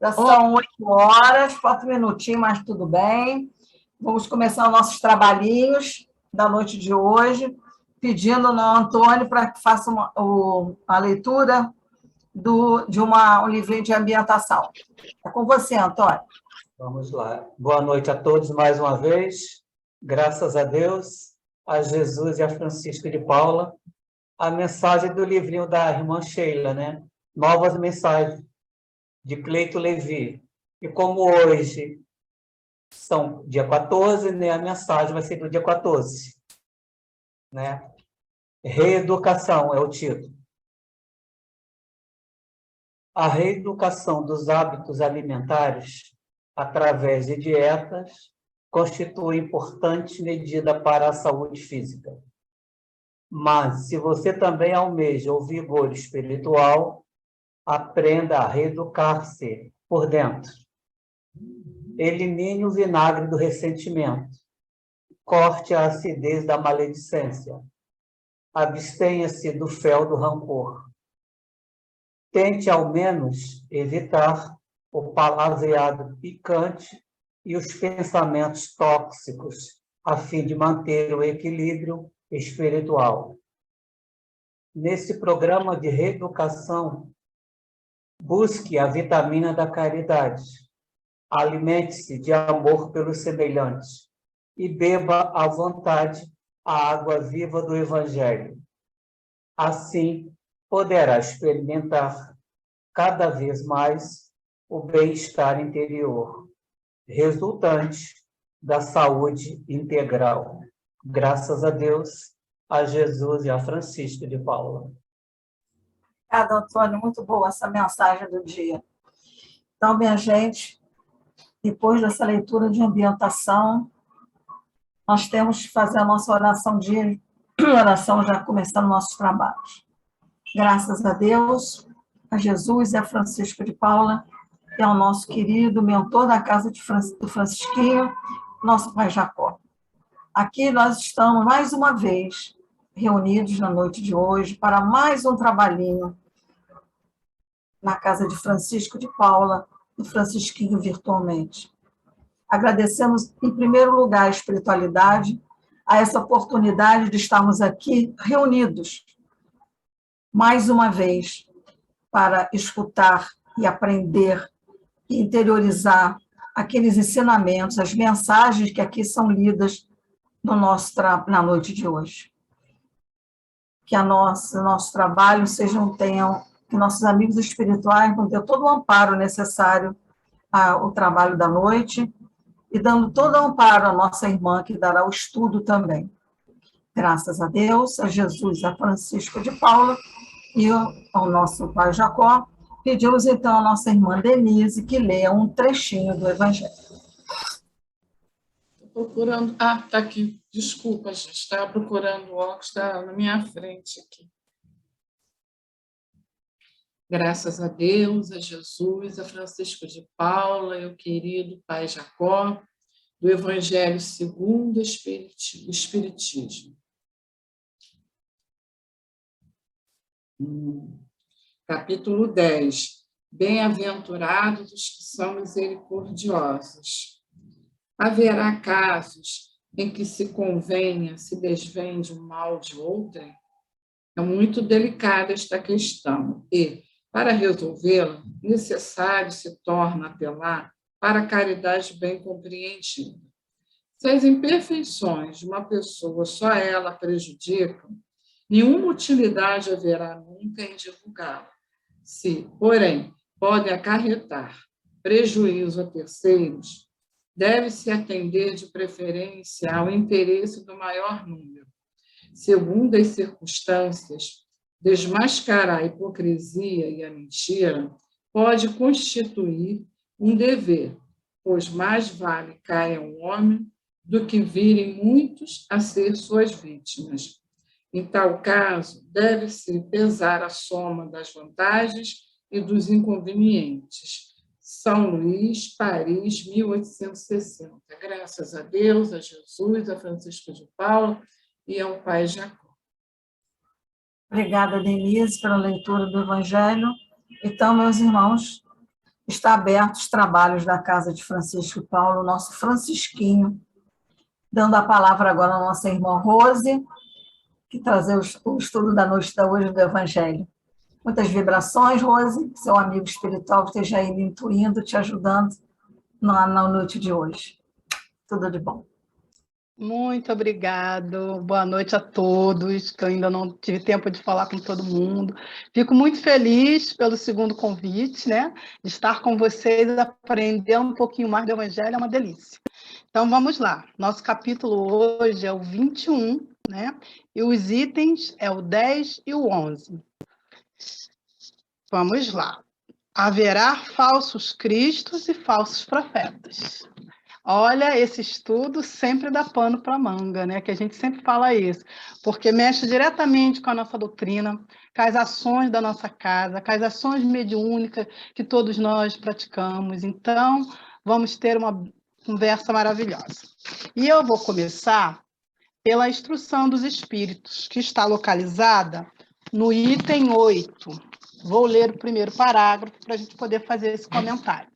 Já são 8 horas, falta um minutinho, mas tudo bem. Vamos começar os nossos trabalhinhos da noite de hoje, pedindo ao Antônio para que faça a leitura de um livrinho de ambientação. É com você, Antônio. Vamos lá. Boa noite a todos mais uma vez. Graças a Deus, a Jesus e a Francisco de Paula. A mensagem do livrinho da irmã Sheila, né? Novas mensagens, de Cleito Levi. E como hoje são dia 14, né? A mensagem vai ser do dia 14. Né? Reeducação é o título. A reeducação dos hábitos alimentares através de dietas constitui importante medida para a saúde física. Mas, se você também almeja o vigor espiritual, aprenda a reeducar-se por dentro. Elimine o vinagre do ressentimento. Corte a acidez da maledicência. Abstenha-se do fel do rancor. Tente, ao menos, evitar o palavreado picante e os pensamentos tóxicos, a fim de manter o equilíbrio espiritual. Nesse programa de reeducação, busque a vitamina da caridade. Alimente-se de amor pelos semelhantes e beba à vontade a água viva do Evangelho. Assim, poderá experimentar cada vez mais o bem-estar interior, resultante da saúde integral. Graças a Deus, a Jesus e a Francisco de Paula. Obrigada, Antônio. Muito boa essa mensagem do dia. Então, minha gente, depois dessa leitura de ambientação, nós temos que fazer a nossa oração já começando nossos trabalhos. Graças a Deus, a Jesus e a Francisco de Paula, que é o nosso querido mentor da casa do Francisquinho, nosso pai Jacó. Aqui nós estamos, mais uma vez, reunidos na noite de hoje para mais um trabalhinho na casa de Francisco de Paula, do Francisquinho virtualmente. Agradecemos, em primeiro lugar, a espiritualidade, a essa oportunidade de estarmos aqui reunidos, mais uma vez, para escutar e aprender e interiorizar aqueles ensinamentos, as mensagens que aqui são lidas no na noite de hoje. Que nosso trabalho que nossos amigos espirituais vão ter todo o amparo necessário ao trabalho da noite e dando todo o amparo à nossa irmã, que dará o estudo também. Graças a Deus, a Jesus, a Francisco de Paula e ao nosso pai Jacó, pedimos então à nossa irmã Denise que leia um trechinho do Evangelho. Estou procurando... Ah, está aqui. Desculpa, gente. Estava procurando o óculos, está na minha frente aqui. Graças a Deus, a Jesus, a Francisco de Paula e o querido pai Jacó, do Evangelho segundo o Espiritismo. Capítulo 10. Bem-aventurados os que são misericordiosos. Haverá casos em que se convenha se desvende o mal de outrem? É muito delicada esta questão e, para resolvê-la, necessário se torna apelar para a caridade bem compreendida. Se as imperfeições de uma pessoa só ela prejudicam, nenhuma utilidade haverá nunca em divulgá-la. Se, porém, pode acarretar prejuízo a terceiros, deve-se atender de preferência ao interesse do maior número. Segundo as circunstâncias, desmascarar a hipocrisia e a mentira pode constituir um dever, pois mais vale caia um homem do que virem muitos a ser suas vítimas. Em tal caso, deve-se pesar a soma das vantagens e dos inconvenientes. São Luís, Paris, 1860. Graças a Deus, a Jesus, a Francisco de Paula e ao pai Jacó. Obrigada, Denise, pela leitura do Evangelho. Então, meus irmãos, está aberto os trabalhos da Casa de Francisco e Paulo, nosso Francisquinho, dando a palavra agora à nossa irmã Rose, que trazer o estudo da noite da hoje do Evangelho. Muitas vibrações, Rose, seu amigo espiritual esteja aí me intuindo, te ajudando na noite de hoje. Tudo de bom. Muito obrigado, boa noite a todos, que eu ainda não tive tempo de falar com todo mundo. Fico muito feliz pelo segundo convite, né? De estar com vocês, aprender um pouquinho mais do Evangelho, é uma delícia. Então, vamos lá. Nosso capítulo hoje é o 21, né? E os itens é o 10 e o 11. Vamos lá. Haverá falsos cristos e falsos profetas. Olha, esse estudo sempre dá pano para manga, né? Que a gente sempre fala isso, porque mexe diretamente com a nossa doutrina, com as ações da nossa casa, com as ações mediúnicas que todos nós praticamos. Então, vamos ter uma conversa maravilhosa. E eu vou começar pela instrução dos espíritos, que está localizada no item 8. Vou ler o primeiro parágrafo para a gente poder fazer esse comentário.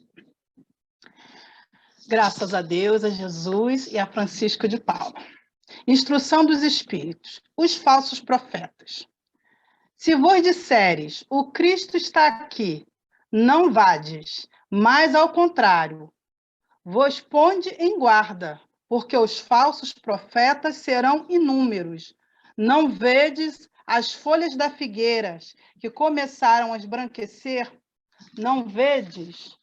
Graças a Deus, a Jesus e a Francisco de Paula. Instrução dos Espíritos. Os falsos profetas. Se vos disseres, o Cristo está aqui, não vades, mas ao contrário, vos ponde em guarda, porque os falsos profetas serão inúmeros. Não vedes as folhas da figueira que começaram a esbranquecer? Não vedes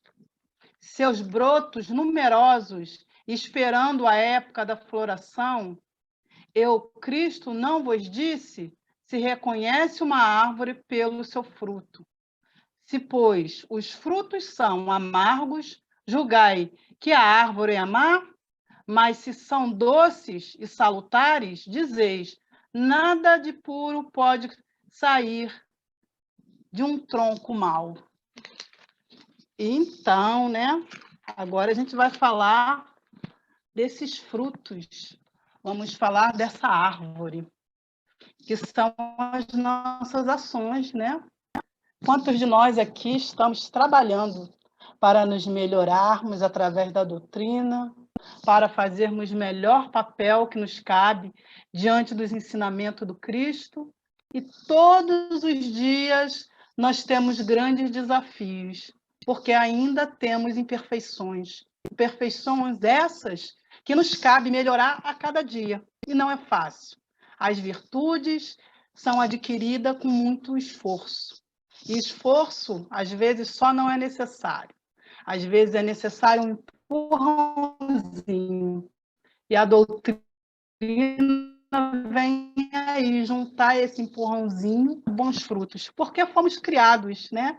seus brotos numerosos, esperando a época da floração? Eu, Cristo, não vos disse? Se reconhece uma árvore pelo seu fruto. Se, pois, os frutos são amargos, julgai que a árvore é má, mas se são doces e salutares, dizeis, nada de puro pode sair de um tronco mau. Então, né? Agora a gente vai falar desses frutos. Vamos falar dessa árvore, que são as nossas ações, né? Quantos de nós aqui estamos trabalhando para nos melhorarmos através da doutrina, para fazermos melhor papel que nos cabe diante dos ensinamentos do Cristo? E todos os dias nós temos grandes desafios, porque ainda temos imperfeições. Imperfeições essas que nos cabe melhorar a cada dia, e não é fácil. As virtudes são adquiridas com muito esforço. E esforço, às vezes, só não é necessário. Às vezes é necessário um empurrãozinho. E a doutrina vem aí juntar esse empurrãozinho com bons frutos. Porque fomos criados, né?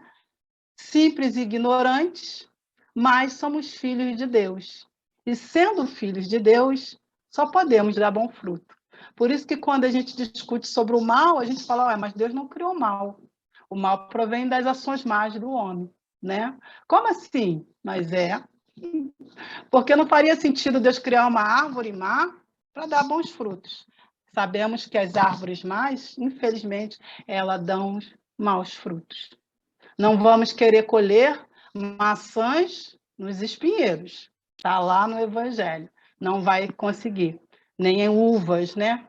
Simples e ignorantes, mas somos filhos de Deus. E sendo filhos de Deus, só podemos dar bom fruto. Por isso que quando a gente discute sobre o mal, a gente fala, mas Deus não criou o mal. O mal provém das ações más do homem, né? Como assim? Mas porque não faria sentido Deus criar uma árvore má para dar bons frutos. Sabemos que as árvores más, infelizmente, elas dão maus frutos. Não vamos querer colher maçãs nos espinheiros. Está lá no Evangelho. Não vai conseguir. Nem em uvas, né?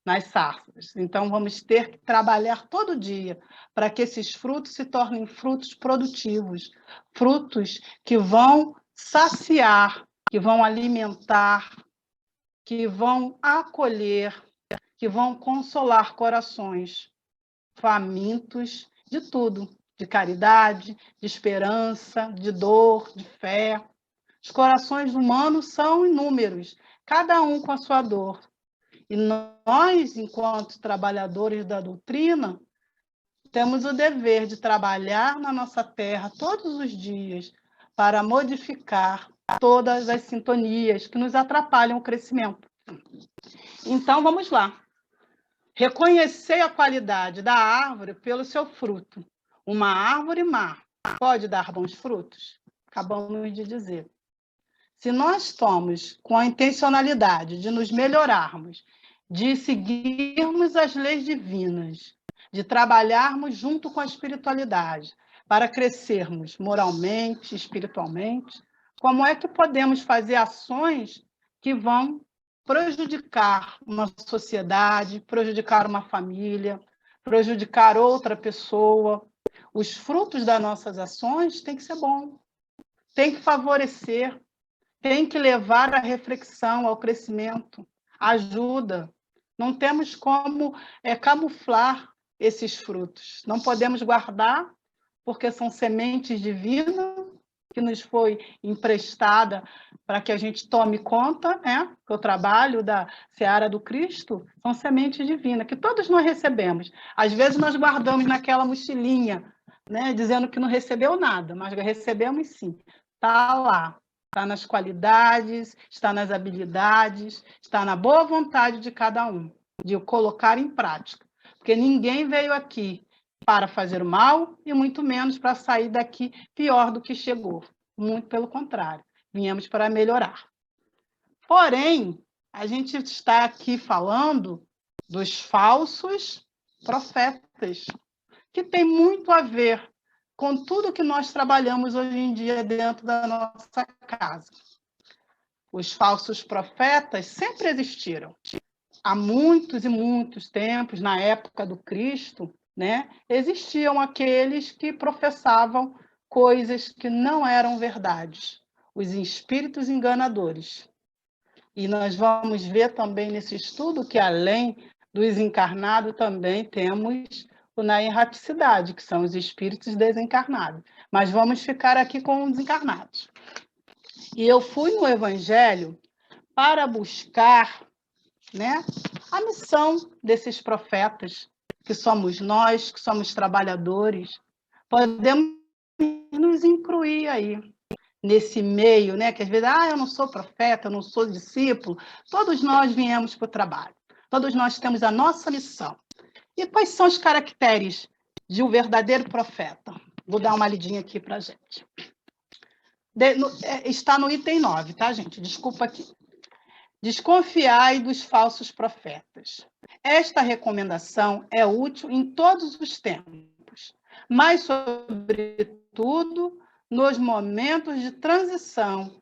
Nas sarças. Então, vamos ter que trabalhar todo dia para que esses frutos se tornem frutos produtivos, frutos que vão saciar, que vão alimentar, que vão acolher, que vão consolar corações famintos de tudo, de caridade, de esperança, de dor, de fé. Os corações humanos são inúmeros, cada um com a sua dor. E nós, enquanto trabalhadores da doutrina, temos o dever de trabalhar na nossa terra todos os dias para modificar todas as sintonias que nos atrapalham o crescimento. Então, vamos lá. Reconhecer a qualidade da árvore pelo seu fruto. Uma árvore má pode dar bons frutos? Acabamos de dizer. Se nós estamos com a intencionalidade de nos melhorarmos, de seguirmos as leis divinas, de trabalharmos junto com a espiritualidade, para crescermos moralmente, espiritualmente? Como é que podemos fazer ações que vão prejudicar uma sociedade, prejudicar uma família, prejudicar outra pessoa? Os frutos das nossas ações têm que ser bons, têm que favorecer, têm que levar à reflexão, ao crescimento, ajuda. Não temos como camuflar esses frutos. Não podemos guardar, porque são sementes divinas que nos foi emprestada para que a gente tome conta, né? O trabalho da Seara do Cristo são sementes divinas, que todos nós recebemos. Às vezes nós guardamos naquela mochilinha, né? Dizendo que não recebeu nada, mas recebemos sim. Está lá, está nas qualidades, está nas habilidades, está na boa vontade de cada um, de o colocar em prática. Porque ninguém veio aqui para fazer o mal e muito menos para sair daqui pior do que chegou. Muito pelo contrário, viemos para melhorar. Porém, a gente está aqui falando dos falsos profetas, que tem muito a ver com tudo que nós trabalhamos hoje em dia dentro da nossa casa. Os falsos profetas sempre existiram. Há muitos e muitos tempos, na época do Cristo, né, existiam aqueles que professavam coisas que não eram verdades, os espíritos enganadores. E nós vamos ver também nesse estudo que, além dos encarnados, também temos na erraticidade, que são os espíritos desencarnados. Mas vamos ficar aqui com os encarnados. E eu fui no Evangelho para buscar, né, a missão desses profetas, que somos nós, que somos trabalhadores. Podemos nos incluir aí, nesse meio, né, que às vezes, eu não sou profeta, eu não sou discípulo. Todos nós viemos para o trabalho. Todos nós temos a nossa missão. E quais são os caracteres de um verdadeiro profeta? Vou dar uma lidinha aqui para a gente. Está no item 9, tá, gente? Desculpa aqui. Desconfiai dos falsos profetas. Esta recomendação é útil em todos os tempos, mas, sobretudo, nos momentos de transição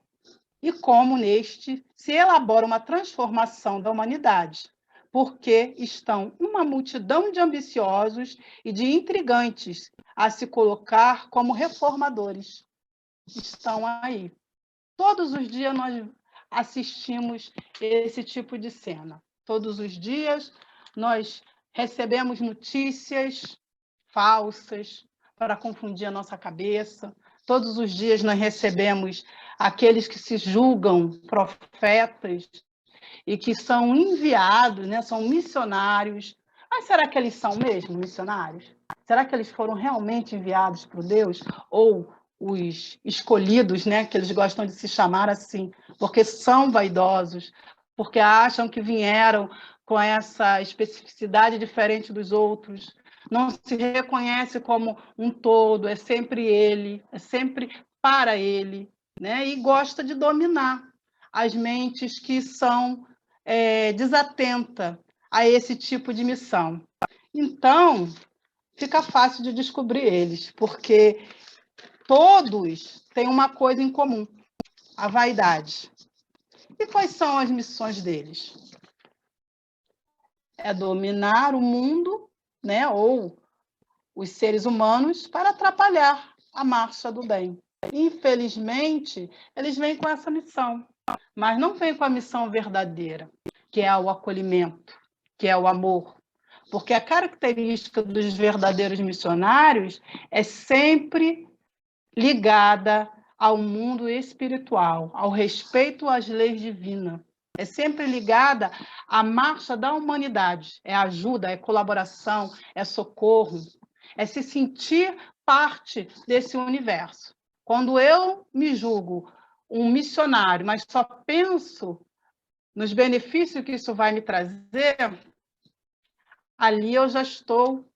e como neste se elabora uma transformação da humanidade, porque estão uma multidão de ambiciosos e de intrigantes a se colocar como reformadores. Estão aí. Todos os dias nós assistimos esse tipo de cena. Todos os dias nós recebemos notícias falsas para confundir a nossa cabeça. Todos os dias nós recebemos aqueles que se julgam profetas e que são enviados, né? São missionários. Mas será que eles são mesmo missionários? Será que eles foram realmente enviados por Deus? Ou os escolhidos, né? Que eles gostam de se chamar assim, porque são vaidosos, porque acham que vieram com essa especificidade diferente dos outros, não se reconhece como um todo, é sempre ele, é sempre para ele, né? E gosta de dominar as mentes que são desatentas a esse tipo de missão. Então, fica fácil de descobrir eles, porque todos têm uma coisa em comum, a vaidade. E quais são as missões deles? É dominar o mundo, né, ou os seres humanos, para atrapalhar a marcha do bem. Infelizmente, eles vêm com essa missão, mas não vêm com a missão verdadeira, que é o acolhimento, que é o amor. Porque a característica dos verdadeiros missionários é sempre ligada ao mundo espiritual, ao respeito às leis divinas. É sempre ligada à marcha da humanidade. É ajuda, é colaboração, é socorro, é se sentir parte desse universo. Quando eu me julgo um missionário, mas só penso nos benefícios que isso vai me trazer, ali eu já estou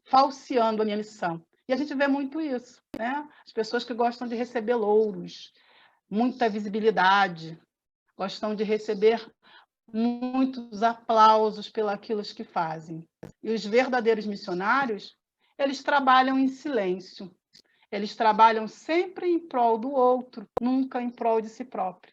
falseando a minha missão. E a gente vê muito isso, né? As pessoas que gostam de receber louros, muita visibilidade, gostam de receber muitos aplausos pelaquilo que fazem. E os verdadeiros missionários, eles trabalham em silêncio. Eles trabalham sempre em prol do outro, nunca em prol de si próprio.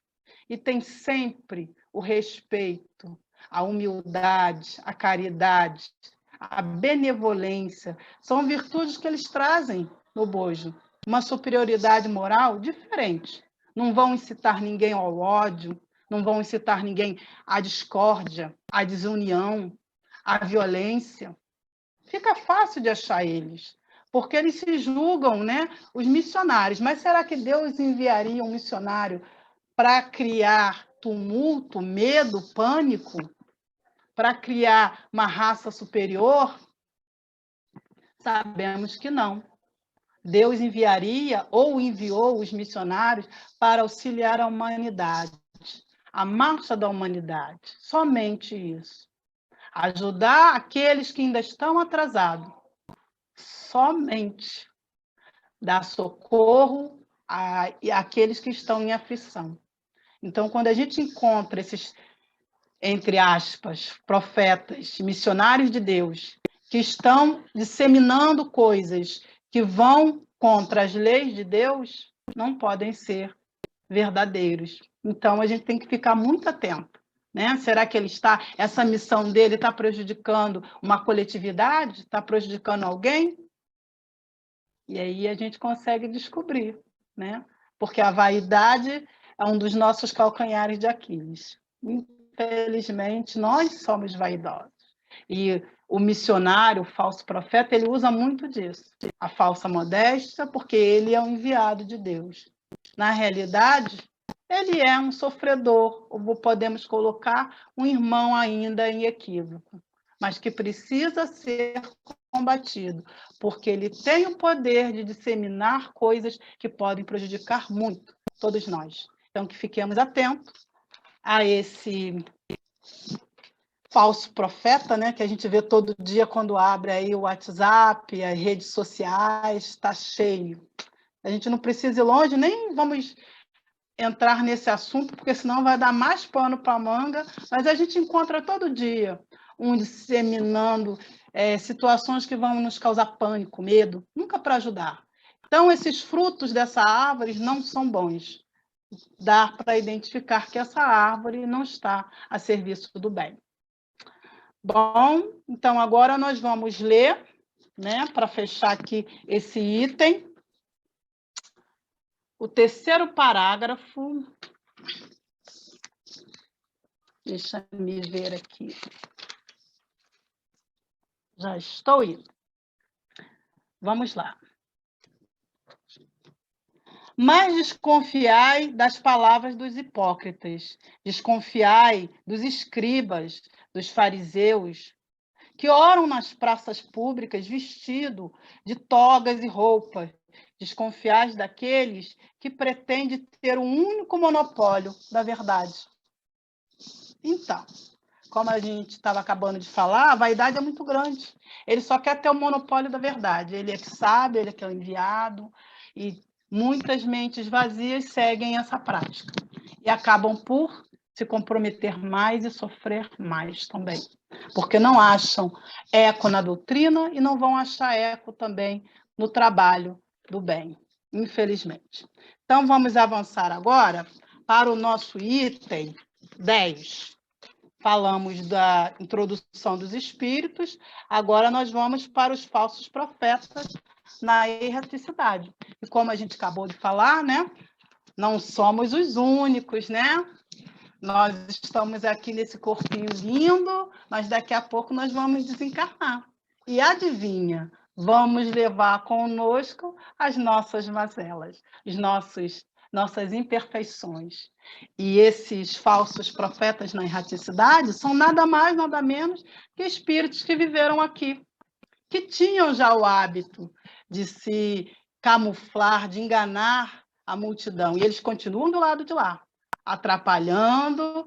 E tem sempre o respeito, a humildade, a caridade, a benevolência. São virtudes que eles trazem no bojo. Uma superioridade moral diferente. Não vão incitar ninguém ao ódio, não vão incitar ninguém à discórdia, à desunião, à violência. Fica fácil de achar eles, porque eles se julgam, né, os missionários. Mas será que Deus enviaria um missionário para criar tumulto, medo, pânico? Para criar uma raça superior? Sabemos que não. Deus enviaria ou enviou os missionários para auxiliar a humanidade, a marcha da humanidade. Somente isso. Ajudar aqueles que ainda estão atrasados. Somente dar socorro àqueles que estão em aflição. Então, quando a gente encontra esses, entre aspas, profetas, missionários de Deus, que estão disseminando coisas que vão contra as leis de Deus, não podem ser verdadeiros. Então, a gente tem que ficar muito atento. Né? Será que essa missão dele está prejudicando uma coletividade? Está prejudicando alguém? E aí a gente consegue descobrir, né? Porque a vaidade é um dos nossos calcanhares de Aquiles. Infelizmente, nós somos vaidosos. E o missionário, o falso profeta, ele usa muito disso. A falsa modéstia, porque ele é um enviado de Deus. Na realidade, ele é um sofredor, ou podemos colocar um irmão ainda em equívoco, mas que precisa ser combatido, porque ele tem o poder de disseminar coisas que podem prejudicar muito todos nós. Então, que fiquemos atentos a esse falso profeta, né, que a gente vê todo dia quando abre aí o WhatsApp, as redes sociais, está cheio. A gente não precisa ir longe, nem vamos entrar nesse assunto, porque senão vai dar mais pano para a manga, mas a gente encontra todo dia um disseminando situações que vão nos causar pânico, medo, nunca para ajudar. Então, esses frutos dessa árvore não são bons. Dá para identificar que essa árvore não está a serviço do bem. Bom, então agora nós vamos ler, né, para fechar aqui esse item, o terceiro parágrafo. Deixa eu me ver aqui. Já estou indo. Vamos lá. Mas desconfiai das palavras dos hipócritas, desconfiai dos escribas, dos fariseus, que oram nas praças públicas vestido de togas e roupas. Desconfiai daqueles que pretendem ter um único monopólio da verdade. Então, como a gente estava acabando de falar, a vaidade é muito grande. Ele só quer ter o monopólio da verdade. Ele é que sabe, ele é que é o enviado, e muitas mentes vazias seguem essa prática e acabam por se comprometer mais e sofrer mais também, porque não acham eco na doutrina e não vão achar eco também no trabalho do bem, infelizmente. Então, vamos avançar agora para o nosso item 10. Falamos da introdução dos espíritos, agora nós vamos para os falsos profetas na erraticidade. E como a gente acabou de falar, né, não somos os únicos, né? Nós estamos aqui nesse corpinho lindo, mas daqui a pouco nós vamos desencarnar. E adivinha, vamos levar conosco as nossas mazelas, nossas imperfeições. E esses falsos profetas na erraticidade são nada mais, nada menos que espíritos que viveram aqui, que tinham já o hábito de se camuflar, de enganar a multidão. E eles continuam do lado de lá, atrapalhando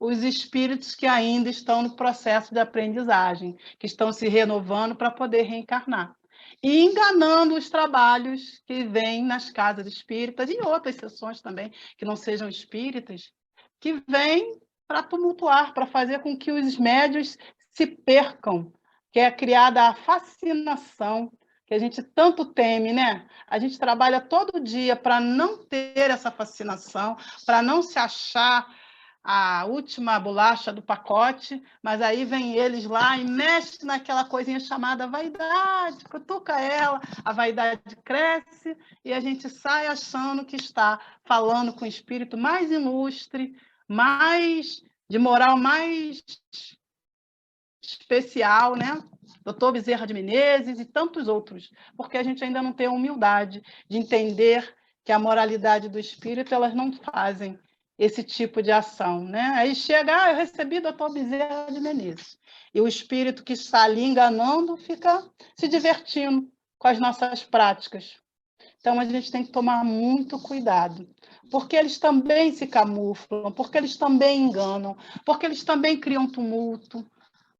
os espíritos que ainda estão no processo de aprendizagem, que estão se renovando para poder reencarnar. E enganando os trabalhos que vêm nas casas espíritas e outras sessões também, que não sejam espíritas, que vêm para tumultuar, para fazer com que os médios se percam, que é criada a fascinação que a gente tanto teme, né? A gente trabalha todo dia para não ter essa fascinação, para não se achar a última bolacha do pacote, mas aí vem eles lá e mexe naquela coisinha chamada vaidade, cutuca ela, a vaidade cresce e a gente sai achando que está falando com o espírito mais ilustre, mais de moral mais especial, né? Doutor Bezerra de Menezes e tantos outros, porque a gente ainda não tem a humildade de entender que a moralidade do espírito, elas não fazem esse tipo de ação, né? Aí chega, eu recebi doutor Bezerra de Menezes, e o espírito que está ali enganando fica se divertindo com as nossas práticas. Então, a gente tem que tomar muito cuidado, porque eles também se camuflam, porque eles também enganam, porque eles também criam tumulto,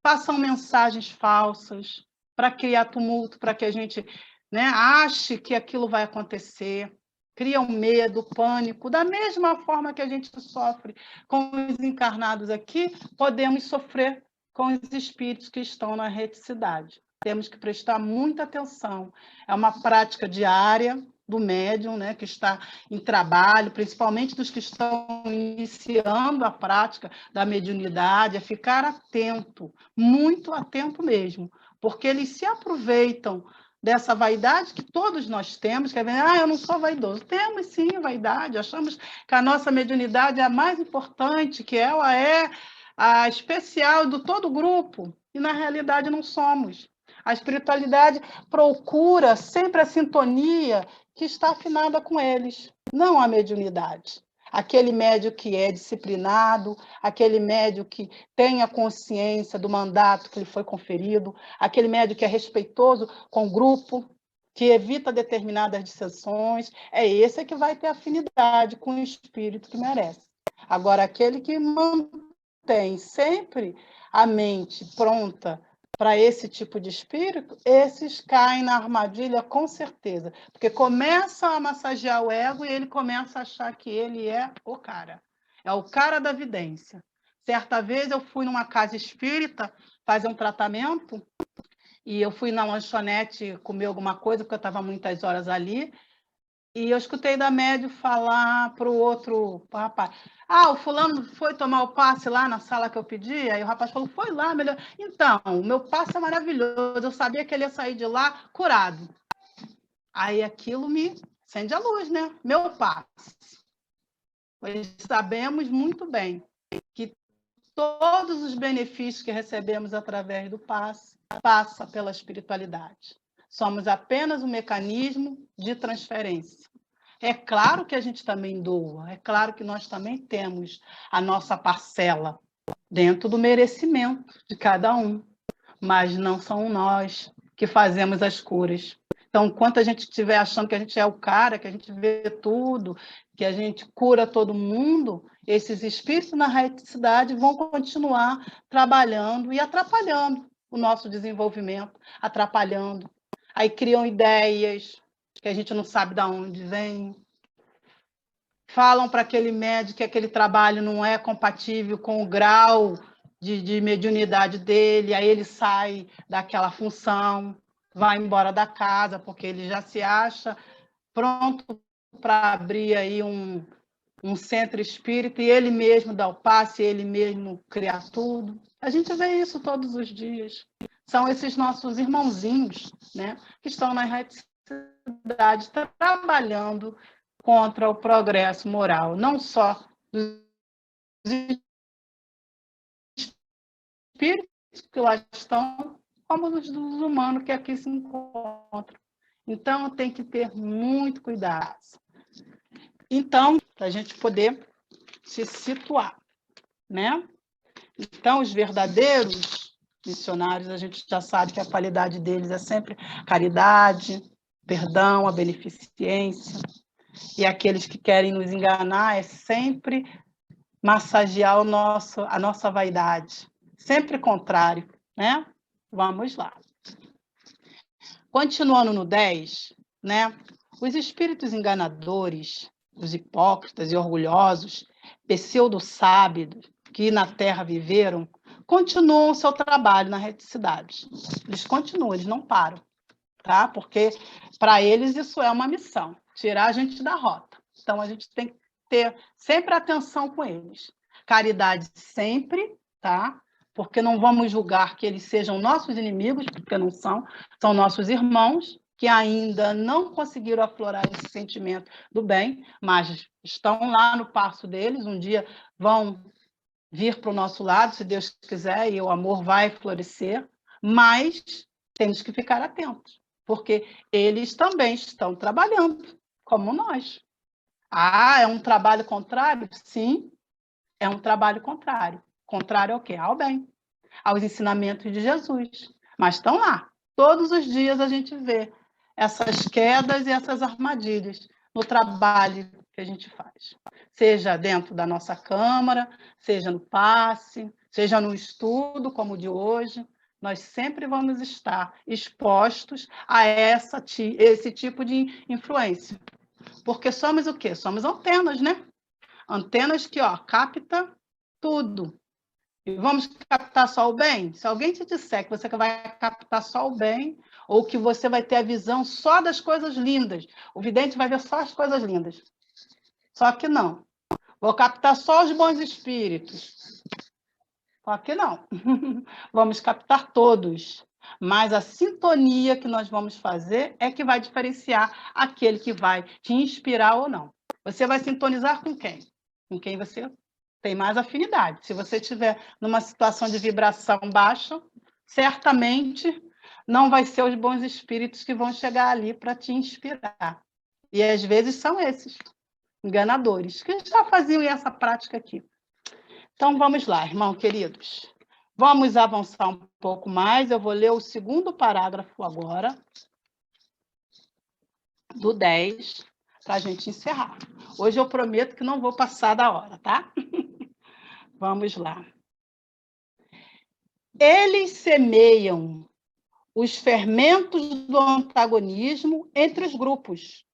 passam mensagens falsas para criar tumulto, para que a gente, né, ache que aquilo vai acontecer, criam medo, pânico. Da mesma forma que a gente sofre com os encarnados aqui, podemos sofrer com os espíritos que estão na reticidade. Temos que prestar muita atenção. É uma prática diária do médium, né, que está em trabalho, principalmente dos que estão iniciando a prática da mediunidade, é ficar atento, muito atento mesmo, porque eles se aproveitam dessa vaidade que todos nós temos, que é, eu não sou vaidoso. Temos sim vaidade, achamos que a nossa mediunidade é a mais importante, que ela é a especial do todo o grupo, e na realidade não somos. A espiritualidade procura sempre a sintonia que está afinada com eles, não a mediunidade. Aquele médium que é disciplinado, aquele médium que tem a consciência do mandato que lhe foi conferido, aquele médium que é respeitoso com o grupo, que evita determinadas dissensões, é esse que vai ter afinidade com o espírito que merece. Agora, aquele que mantém sempre a mente pronta para esse tipo de espírito, esses caem na armadilha com certeza, porque começam a massagear o ego e ele começa a achar que ele é o cara da vidência. Certa vez eu fui numa casa espírita fazer um tratamento e eu fui na lanchonete comer alguma coisa, porque eu estava muitas horas ali, e eu escutei da médium falar para o outro rapaz, o fulano foi tomar o passe lá na sala que eu pedi? Aí o rapaz falou, foi lá, melhor. Então, o meu passe é maravilhoso, eu sabia que ele ia sair de lá curado. Aí aquilo me acende a luz, né? Meu passe. Pois sabemos muito bem que todos os benefícios que recebemos através do passe passa pela espiritualidade. Somos apenas um mecanismo de transferência. É claro que a gente também doa, é claro que nós também temos a nossa parcela dentro do merecimento de cada um, mas não são nós que fazemos as curas. Então, enquanto a gente estiver achando que a gente é o cara, que a gente vê tudo, que a gente cura todo mundo, esses espíritos na reticidade vão continuar trabalhando e atrapalhando o nosso desenvolvimento, atrapalhando. Aí criam ideias que a gente não sabe de onde vem. Falam para aquele médico que aquele trabalho não é compatível com o grau de mediunidade dele, aí ele sai daquela função, vai embora da casa, porque ele já se acha pronto para abrir aí um centro espírita, e ele mesmo dá o passe, ele mesmo cria tudo. A gente vê isso todos os dias. São esses nossos irmãozinhos, né, que estão na reticidade, trabalhando contra o progresso moral, não só dos espíritos que lá estão, como dos humanos que aqui se encontram. Então, tem que ter muito cuidado. Então, para a gente poder se situar, né? Então, os verdadeiros missionários, a gente já sabe que a qualidade deles é sempre caridade, perdão, a beneficência. E aqueles que querem nos enganar é sempre massagear a nossa vaidade. Sempre contrário, né? Vamos lá. Continuando no 10, né? Os espíritos enganadores, os hipócritas e orgulhosos, pseudo-sábios que na Terra viveram, continuam o seu trabalho na reticidade. Eles continuam, eles não param. tá? Porque para eles isso é uma missão, tirar a gente da rota. Então a gente tem que ter sempre atenção com eles. Caridade sempre, tá? Porque não vamos julgar que eles sejam nossos inimigos, porque não são, são nossos irmãos, que ainda não conseguiram aflorar esse sentimento do bem, mas estão lá no passo deles, um dia vão vir para o nosso lado, se Deus quiser, e o amor vai florescer, mas temos que ficar atentos, porque eles também estão trabalhando, como nós. Ah, é um trabalho contrário? Sim, é um trabalho contrário. Contrário ao quê? Ao bem, aos ensinamentos de Jesus. Mas estão lá. Todos os dias a gente vê essas quedas e essas armadilhas no trabalho que a gente faz. Seja dentro da nossa câmara, seja no passe, seja no estudo, como o de hoje, nós sempre vamos estar expostos a esse tipo de influência. Porque somos o quê? Somos antenas, né? Antenas que capta tudo. E vamos captar só o bem? Se alguém te disser que você vai captar só o bem, ou que você vai ter a visão só das coisas lindas, o vidente vai ver só as coisas lindas. Só que não. Vou captar só os bons espíritos. Só que não. Vamos captar todos. Mas a sintonia que nós vamos fazer é que vai diferenciar aquele que vai te inspirar ou não. Você vai sintonizar com quem? Com quem você tem mais afinidade. Se você estiver numa situação de vibração baixa, certamente não vai ser os bons espíritos que vão chegar ali para te inspirar. E às vezes são esses enganadores, que já faziam essa prática aqui. Então vamos lá, irmãos queridos. Vamos avançar um pouco mais. Eu vou ler o segundo parágrafo agora, do 10, para a gente encerrar. Hoje eu prometo que não vou passar da hora, tá? Vamos lá. Eles semeiam os fermentos do antagonismo entre os grupos,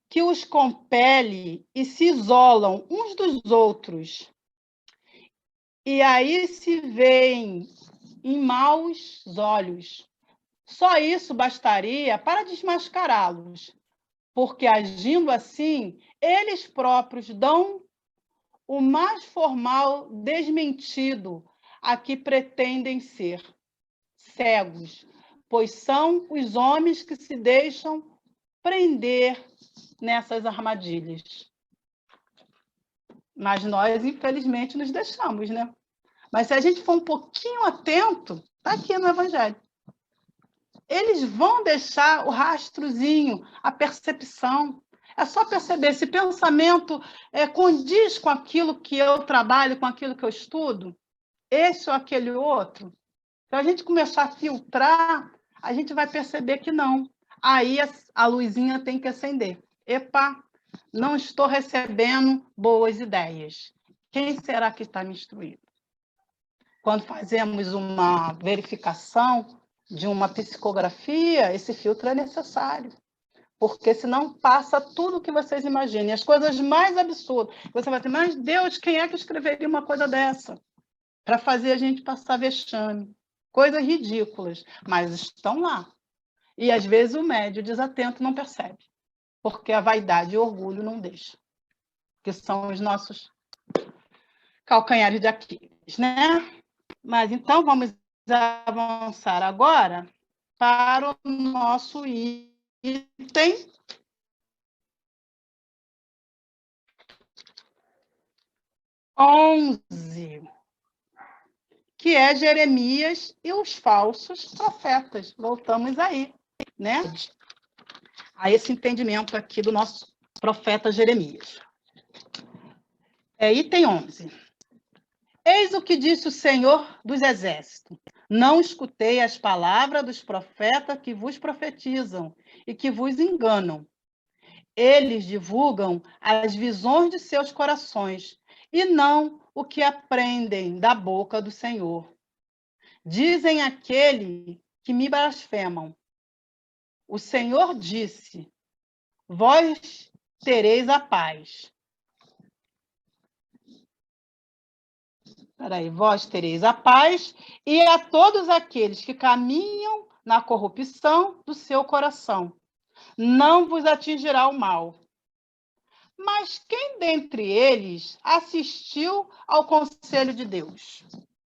que os compele e se isolam uns dos outros. E aí se veem em maus olhos. Só isso bastaria para desmascará-los, porque agindo assim, eles próprios dão o mais formal desmentido a que pretendem ser cegos, pois são os homens que se deixam prender nessas armadilhas. Mas nós, infelizmente, nos deixamos, né? Mas se a gente for um pouquinho atento, está aqui no Evangelho. Eles vão deixar o rastrozinho, a percepção. É só perceber se pensamento condiz com aquilo que eu trabalho, com aquilo que eu estudo, esse ou aquele outro. Se a gente começar a filtrar, a gente vai perceber que não. Aí a luzinha tem que acender. Epa, não estou recebendo boas ideias. Quem será que está me instruindo? Quando fazemos uma verificação de uma psicografia, esse filtro é necessário. Porque senão passa tudo o que vocês imaginem. As coisas mais absurdas. Você vai dizer, mas Deus, quem é que escreveria uma coisa dessa? Para fazer a gente passar vexame. Coisas ridículas, mas estão lá. E às vezes o médio desatento não percebe. Porque a vaidade e o orgulho não deixam. Que são os nossos calcanhares de Aquiles, né? Mas então vamos avançar agora para o nosso item 11, que é Jeremias e os falsos profetas. Voltamos aí, né? A esse entendimento aqui do nosso profeta Jeremias. Item 11. Eis o que disse o Senhor dos Exércitos. Não escutei as palavras dos profetas que vos profetizam e que vos enganam. Eles divulgam as visões de seus corações e não o que aprendem da boca do Senhor. Dizem aquele que me blasfemam. O Senhor disse, vós tereis a paz. Vós tereis a paz, e a todos aqueles que caminham na corrupção do seu coração. Não vos atingirá o mal. Mas quem dentre eles assistiu ao conselho de Deus?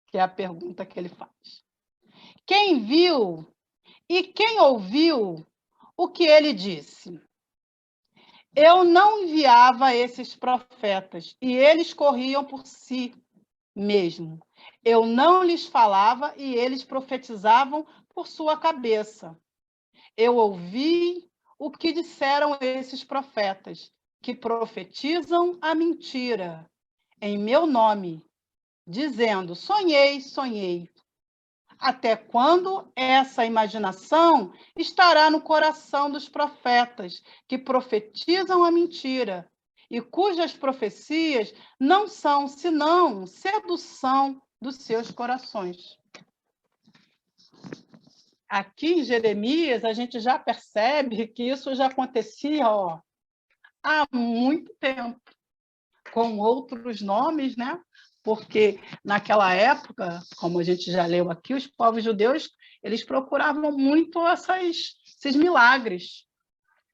Que é a pergunta que ele faz. Quem viu e quem ouviu o que ele disse? Eu não enviava esses profetas, e eles corriam por si mesmo. Eu não lhes falava, e eles profetizavam por sua cabeça. Eu ouvi o que disseram esses profetas, que profetizam a mentira em meu nome, dizendo: sonhei, sonhei. Até quando essa imaginação estará no coração dos profetas, que profetizam a mentira, e cujas profecias não são senão sedução dos seus corações? Aqui em Jeremias, a gente já percebe que isso já acontecia há muito tempo, com outros nomes, né? Porque naquela época, como a gente já leu aqui, os povos judeus eles procuravam muito esses milagres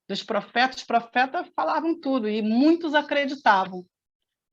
dos profetas. Os profetas falavam tudo e muitos acreditavam.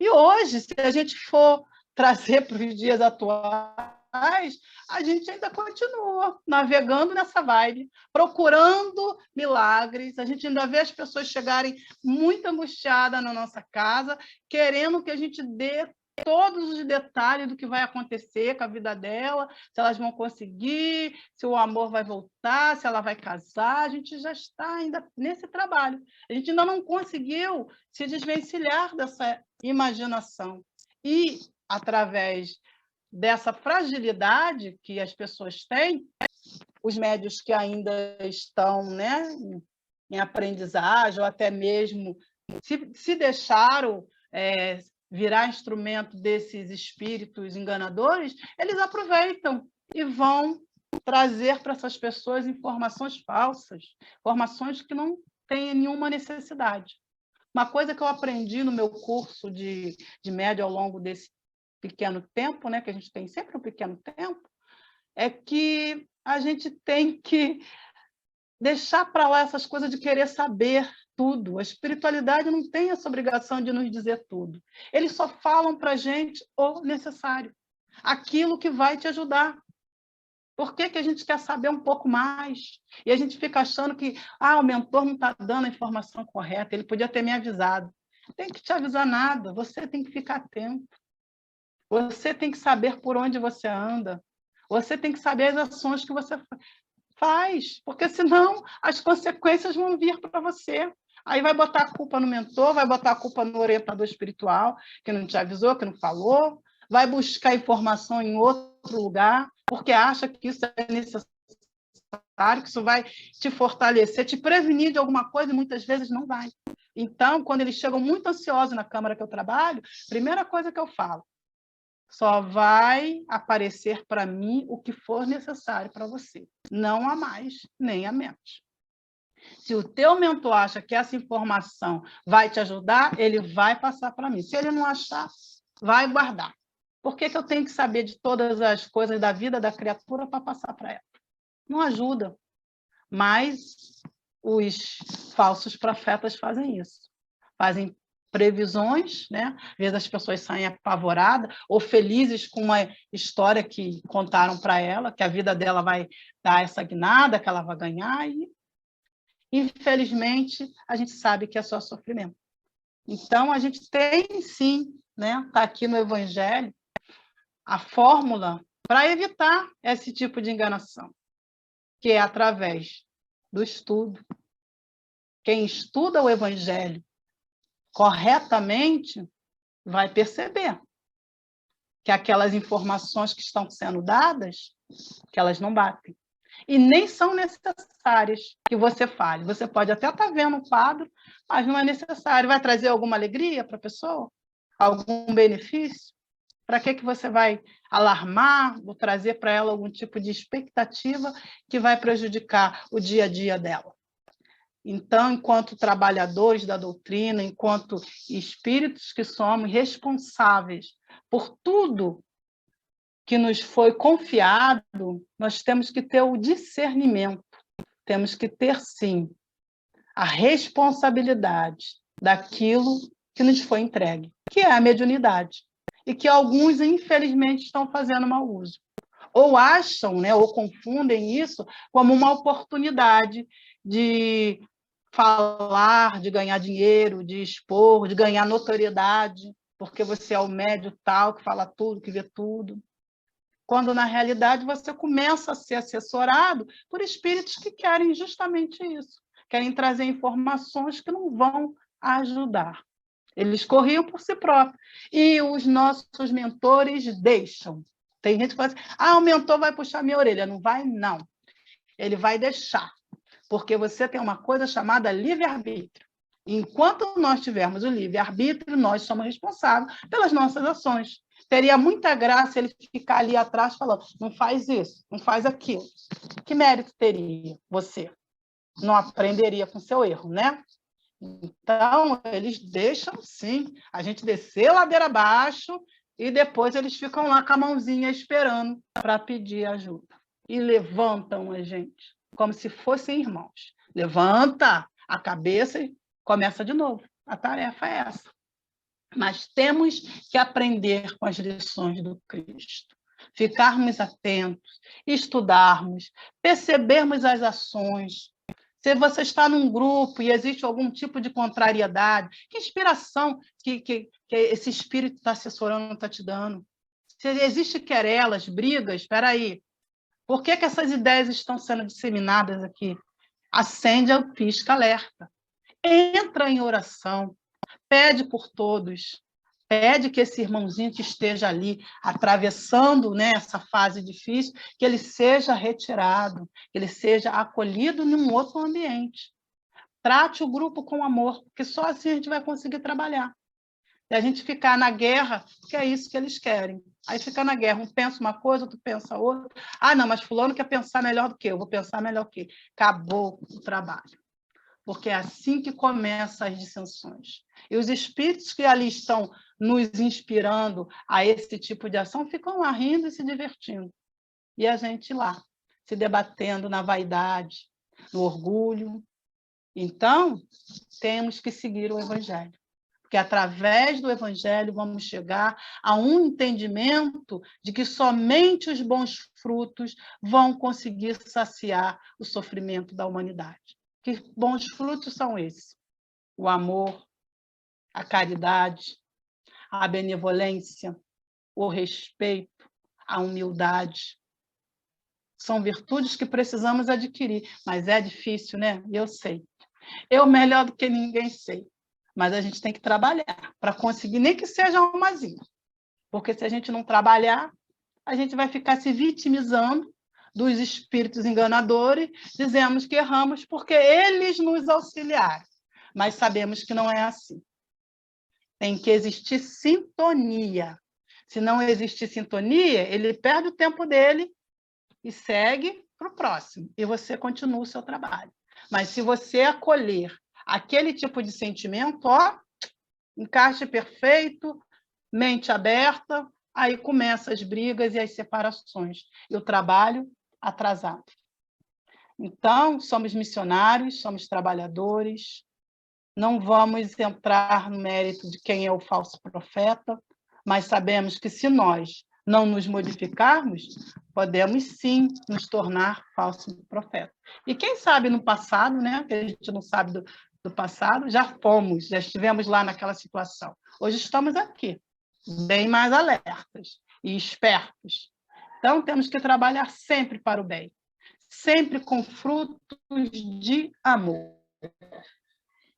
E hoje, se a gente for trazer para os dias atuais, a gente ainda continua navegando nessa vibe, procurando milagres. A gente ainda vê as pessoas chegarem muito angustiadas na nossa casa, querendo que a gente dê todos os detalhes do que vai acontecer com a vida dela, se elas vão conseguir, se o amor vai voltar, se ela vai casar. A gente já está ainda nesse trabalho. A gente ainda não conseguiu se desvencilhar dessa imaginação. E, através dessa fragilidade que as pessoas têm, os médios que ainda estão, né, em aprendizagem, ou até mesmo se deixaram virar instrumento desses espíritos enganadores, eles aproveitam e vão trazer para essas pessoas informações falsas, informações que não têm nenhuma necessidade. Uma coisa que eu aprendi no meu curso de médio ao longo desse pequeno tempo, né, que a gente tem sempre um pequeno tempo, é que a gente tem que deixar para lá essas coisas de querer saber tudo. A espiritualidade não tem essa obrigação de nos dizer tudo. Eles só falam para a gente o necessário, aquilo que vai te ajudar. Por que a gente quer saber um pouco mais? E a gente fica achando que o mentor não está dando a informação correta, ele podia ter me avisado. Não tem que te avisar nada, você tem que ficar atento. Você tem que saber por onde você anda. Você tem que saber as ações que você faz, porque senão as consequências vão vir para você. Aí vai botar a culpa no mentor, vai botar a culpa no orientador espiritual, que não te avisou, que não falou, vai buscar informação em outro lugar, porque acha que isso é necessário, que isso vai te fortalecer, te prevenir de alguma coisa, e muitas vezes não vai. Então, quando eles chegam muito ansiosos na Câmara que eu trabalho, primeira coisa que eu falo: só vai aparecer para mim o que for necessário para você. Não há mais, nem há menos. Se o teu mentor acha que essa informação vai te ajudar, ele vai passar para mim. Se ele não achar, vai guardar. Por que eu tenho que saber de todas as coisas da vida da criatura para passar para ela? Não ajuda. Mas os falsos profetas fazem isso. Fazem previsões, né? Às vezes as pessoas saem apavoradas ou felizes com uma história que contaram para ela, que a vida dela vai dar essa guinada, que ela vai ganhar, e infelizmente a gente sabe que é só sofrimento. Então a gente tem sim, né? Está aqui no Evangelho a fórmula para evitar esse tipo de enganação, que é através do estudo. Quem estuda o Evangelho corretamente vai perceber que aquelas informações que estão sendo dadas, que elas não batem. E nem são necessárias que você fale. Você pode até estar vendo um quadro, mas não é necessário. Vai trazer alguma alegria para a pessoa? Algum benefício? Para que você vai alarmar ou trazer para ela algum tipo de expectativa que vai prejudicar o dia a dia dela? Então, enquanto trabalhadores da doutrina, enquanto espíritos que somos responsáveis por tudo que nos foi confiado, nós temos que ter o discernimento, temos que ter, sim, a responsabilidade daquilo que nos foi entregue, que é a mediunidade, e que alguns, infelizmente, estão fazendo mau uso. Ou acham, né, ou confundem isso como uma oportunidade de falar, de ganhar dinheiro, de expor, de ganhar notoriedade, porque você é o médium tal, que fala tudo, que vê tudo. Quando, na realidade, você começa a ser assessorado por espíritos que querem justamente isso, querem trazer informações que não vão ajudar. Eles corriam por si próprios. E os nossos mentores deixam. Tem gente que fala assim, o mentor vai puxar minha orelha. Não vai, não. Ele vai deixar. Porque você tem uma coisa chamada livre-arbítrio. Enquanto nós tivermos o livre-arbítrio, nós somos responsáveis pelas nossas ações. Teria muita graça ele ficar ali atrás falando, não faz isso, não faz aquilo. Que mérito teria você? Não aprenderia com seu erro, né? Então, eles deixam, sim, a gente descer ladeira abaixo e depois eles ficam lá com a mãozinha esperando para pedir ajuda. E levantam a gente, como se fossem irmãos. Levanta a cabeça e começa de novo. A tarefa é essa. Mas temos que aprender com as lições do Cristo. Ficarmos atentos, estudarmos, percebermos as ações. Se você está num grupo e existe algum tipo de contrariedade, que inspiração que esse espírito está assessorando, está te dando? Se existe querelas, brigas, espera aí. Por que essas ideias estão sendo disseminadas aqui? Acende o pisca-alerta. Entra em oração. Pede por todos. Pede que esse irmãozinho que esteja ali atravessando, né, essa fase difícil, que ele seja retirado, que ele seja acolhido num outro ambiente. Trate o grupo com amor, porque só assim a gente vai conseguir trabalhar. E a gente ficar na guerra, que é isso que eles querem. Aí fica na guerra, um pensa uma coisa, outro pensa outra. Não, mas fulano quer pensar melhor do que eu, vou pensar melhor que ele. Acabou o trabalho. Porque é assim que começam as dissensões. E os espíritos que ali estão nos inspirando a esse tipo de ação ficam lá rindo e se divertindo. E a gente lá, se debatendo na vaidade, no orgulho. Então, temos que seguir o Evangelho. Porque através do Evangelho vamos chegar a um entendimento de que somente os bons frutos vão conseguir saciar o sofrimento da humanidade. Que bons frutos são esses? O amor, a caridade, a benevolência, o respeito, a humildade. São virtudes que precisamos adquirir, mas é difícil, né? Eu sei. Eu melhor do que ninguém sei. Mas a gente tem que trabalhar para conseguir, nem que seja umazinha. Porque se a gente não trabalhar, a gente vai ficar se vitimizando dos espíritos enganadores, dizemos que erramos porque eles nos auxiliaram. Mas sabemos que não é assim. Tem que existir sintonia. Se não existir sintonia, ele perde o tempo dele e segue para o próximo. E você continua o seu trabalho. Mas se você acolher aquele tipo de sentimento, encaixe perfeito, mente aberta, aí começam as brigas e as separações. E o trabalho atrasado. Então, somos missionários, somos trabalhadores, não vamos entrar no mérito de quem é o falso profeta, mas sabemos que se nós não nos modificarmos, podemos sim nos tornar falso profeta. E quem sabe no passado, né, que a gente não sabe do passado, já estivemos lá naquela situação. Hoje estamos aqui, bem mais alertas e espertos. Então, temos que trabalhar sempre para o bem, sempre com frutos de amor.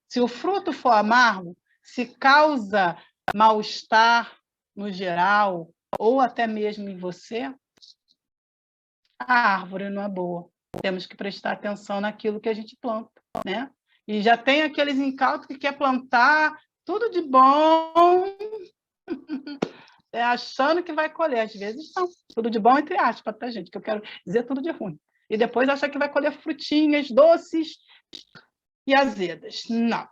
Se o fruto for amargo, se causa mal-estar no geral, ou até mesmo em você, a árvore não é boa. Temos que prestar atenção naquilo que a gente planta, né? E já tem aqueles incautos que quer plantar tudo de bom, achando que vai colher. Às vezes não. Tudo de bom, entre aspas, tá, gente? Que eu quero dizer tudo de ruim. E depois acha que vai colher frutinhas doces e azedas. Não.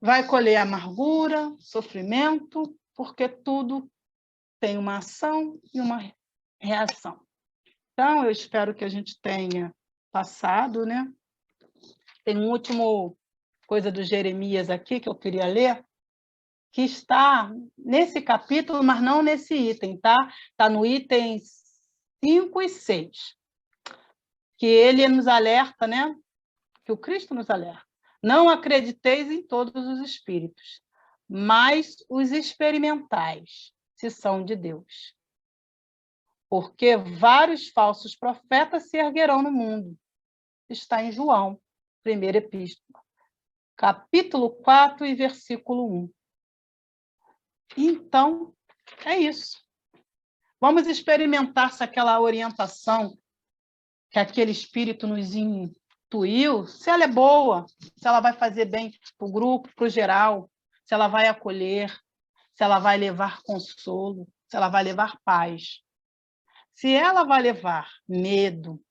Vai colher amargura, sofrimento, porque tudo tem uma ação e uma reação. Então, eu espero que a gente tenha passado, né? Tem um último coisa do Jeremias aqui que eu queria ler, que está nesse capítulo, mas não nesse item, tá? Está no item 5 e 6, que ele nos alerta, né? Que o Cristo nos alerta. Não acrediteis em todos os espíritos, mas os experimentais, se são de Deus. Porque vários falsos profetas se erguerão no mundo. Está em João, primeira epístola, capítulo 4 e versículo 1. Então, é isso. Vamos experimentar se aquela orientação que aquele espírito nos intuiu, se ela é boa, se ela vai fazer bem para o grupo, para o geral, se ela vai acolher, se ela vai levar consolo, se ela vai levar paz. Se ela vai levar medo,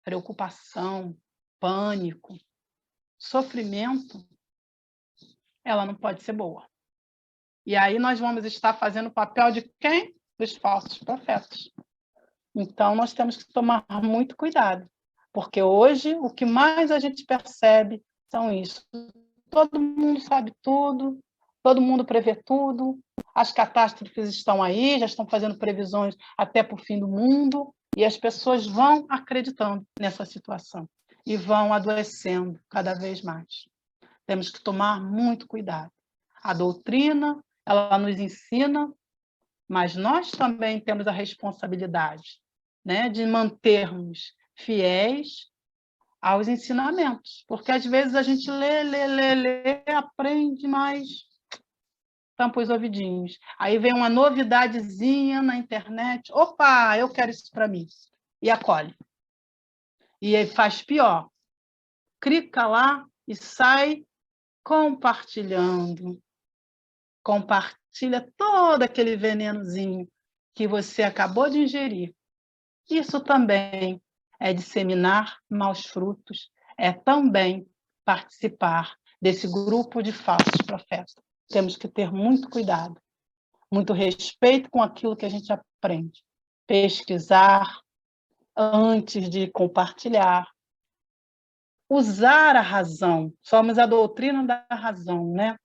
preocupação, pânico, sofrimento, ela não pode ser boa. E aí nós vamos estar fazendo o papel de quem? Dos falsos profetas. Então, nós temos que tomar muito cuidado, porque hoje o que mais a gente percebe são isso. Todo mundo sabe tudo, todo mundo prevê tudo, as catástrofes estão aí, já estão fazendo previsões até para o fim do mundo, e as pessoas vão acreditando nessa situação e vão adoecendo cada vez mais. Temos que tomar muito cuidado. A doutrina, ela nos ensina, mas nós também temos a responsabilidade, né, de mantermos fiéis aos ensinamentos, porque às vezes a gente lê, aprende, mas tampa os ouvidinhos. Aí vem uma novidadezinha na internet, opa, eu quero isso para mim, e acolhe. E aí faz pior, clica lá e sai compartilhando. Compartilha todo aquele venenozinho que você acabou de ingerir. Isso também é disseminar maus frutos, é também participar desse grupo de falsos profetas. Temos que ter muito cuidado, muito respeito com aquilo que a gente aprende. Pesquisar antes de compartilhar. Usar a razão. Somos a doutrina da razão, né?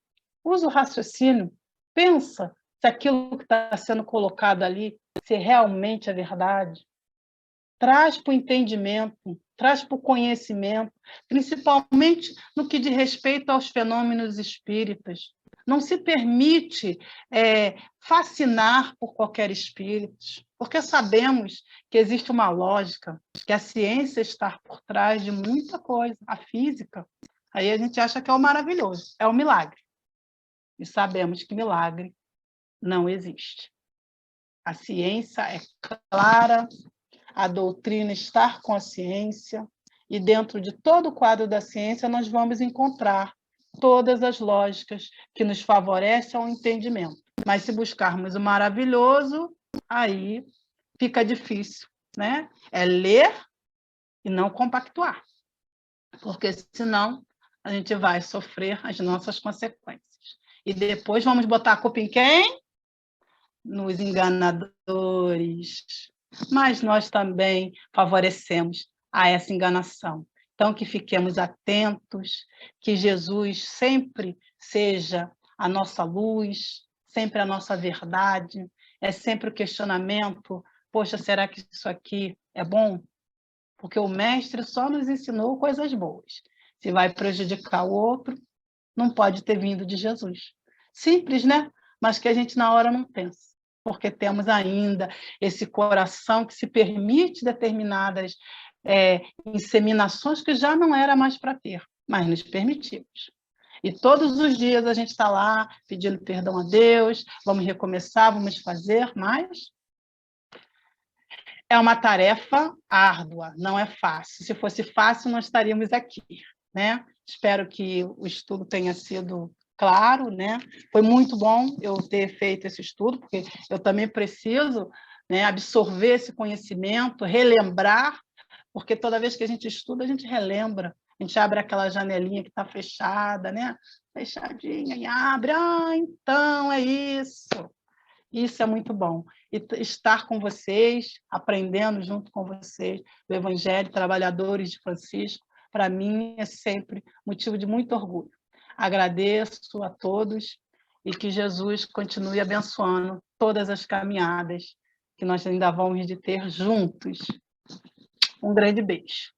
Usa o raciocínio, pensa se aquilo que está sendo colocado ali, se realmente é verdade. Traz para o entendimento, traz para o conhecimento, principalmente no que diz respeito aos fenômenos espíritas. Não se permite fascinar por qualquer espírito, porque sabemos que existe uma lógica, que a ciência está por trás de muita coisa, a física. Aí a gente acha que é o maravilhoso, é o milagre. E sabemos que milagre não existe. A ciência é clara, a doutrina está com a ciência, e dentro de todo o quadro da ciência nós vamos encontrar todas as lógicas que nos favorecem ao entendimento. Mas se buscarmos o maravilhoso, aí fica difícil, né? É ler e não compactuar, porque senão a gente vai sofrer as nossas consequências. E depois vamos botar a culpa em quem? Nos enganadores. Mas nós também favorecemos a essa enganação. Então, que fiquemos atentos, que Jesus sempre seja a nossa luz, sempre a nossa verdade, é sempre o questionamento, poxa, será que isso aqui é bom? Porque o mestre só nos ensinou coisas boas. Se vai prejudicar o outro, não pode ter vindo de Jesus. Simples, né? Mas que a gente na hora não pensa, porque temos ainda esse coração que se permite determinadas inseminações que já não era mais para ter, mas nos permitimos. E todos os dias a gente está lá pedindo perdão a Deus, vamos recomeçar, vamos fazer, mas é uma tarefa árdua, não é fácil. Se fosse fácil, nós estaríamos aqui, né? Espero que o estudo tenha sido claro, né? Foi muito bom eu ter feito esse estudo, porque eu também preciso, né, absorver esse conhecimento, relembrar, porque toda vez que a gente estuda, a gente relembra, a gente abre aquela janelinha que está fechada, né? Fechadinha, e abre, então é isso. Isso é muito bom. E estar com vocês, aprendendo junto com vocês do Evangelho, trabalhadores de Francisco, para mim é sempre motivo de muito orgulho. Agradeço a todos e que Jesus continue abençoando todas as caminhadas que nós ainda vamos de ter juntos. Um grande beijo.